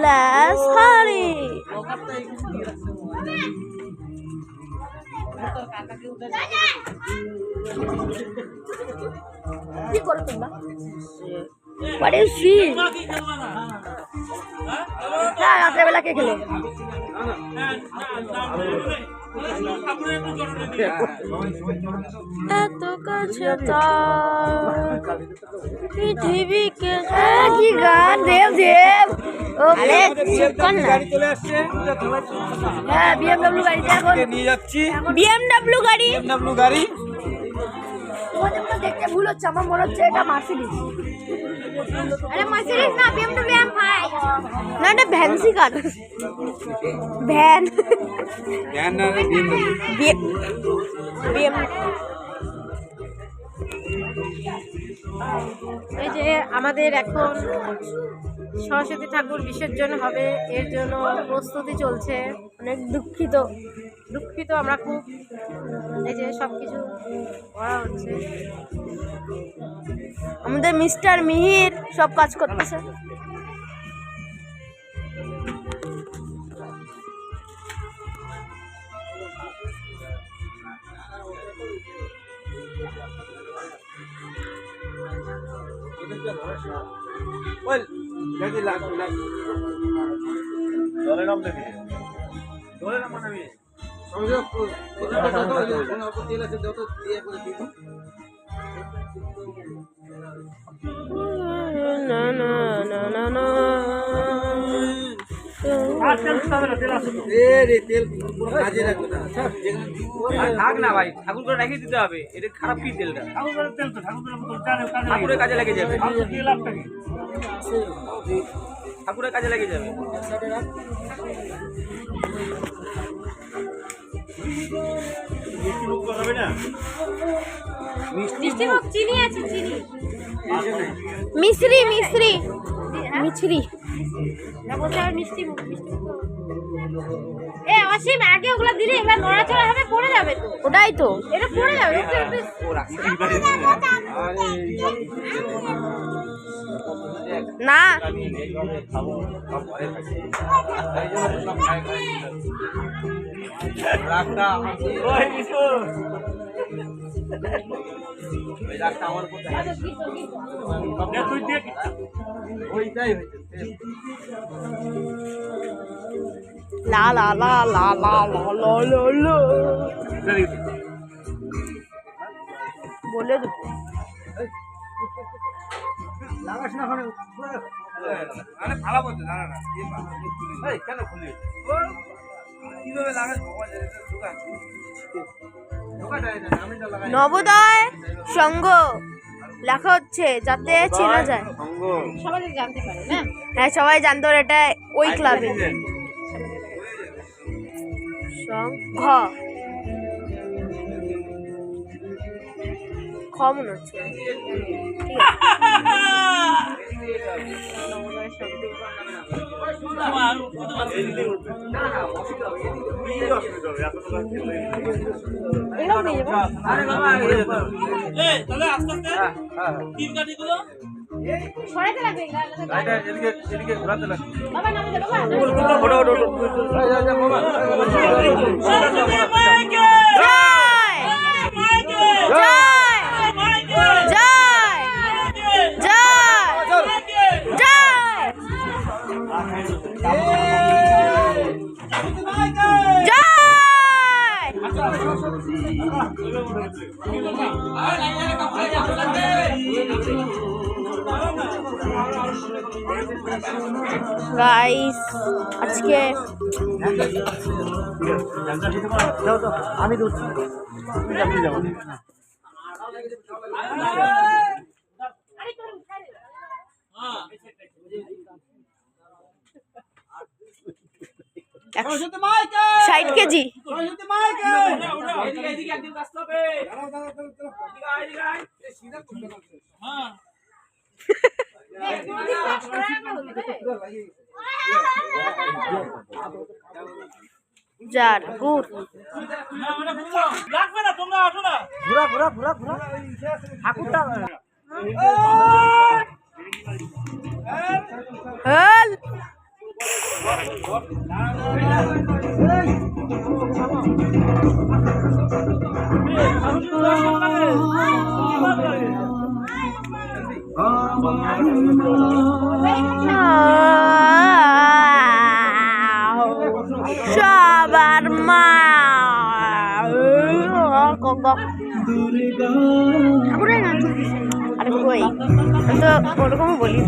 Let's hurry. What is she? হ্যাঁ রাত্রেবেলা কে খেলো? এত কাছে পৃথিবীকে কি গান দেব দেব। হ্যাঁ বিএমডব্লিউ গাড়িতে এখন নিয়ে যাচ্ছি। বিএমডব্লিউ গাড়ি দেখতে ভুল হচ্ছে, আমার মনে হচ্ছে এটা মার্সিডিজ। আরে মার্সিডিজ না, বিএমডব্লিউ M5 না, এটা ভ্যানসি কার ভ্যান না বিএম। এই যে আমাদের এখন সরস্বতী ঠাকুর বিসর্জন হবে, এর জন্য প্রস্তুতি চলছে। অনেক দুঃখিত আমরা খুব। এই যে সব কিছু করা হচ্ছে, আমাদের মিস্টার মিহির সব কাজ করতেছে। ঠাকুর করে রেখে দিতে হবে, এটা খারাপ কি তেলটা? ঠাকুরের কাজে লেগে যাবে, ঠাকুরের কাজে লেগে যাবে। মিশ্রি অসীম আগে ওগুলো দিলে এবার নড়াচড়া হবে, পড়ে যাবে তো। ওটাই তো, এটা পড়ে যাবে। না লা লা লা লা লা লা লা লা বলে দেবো। নবোদয় সংঘ লেখা হচ্ছে যাতে চেনা যায়, সবাই জানতে পারে না। হ্যাঁ সবাই জানতে পারে এটা ওই ক্লাবে সংঘ খ মনে হচ্ছে। গাইস আজকে আমি দৌড়ছি, ষাট কেজি যার গুড় ঘোরা ঘোরা ঘোরা ঘোরা ঠাকুরটা হেল সবার মা ঠাকুরের গান চলতেছে। আরে কই আমি তো ওরকমই বলি।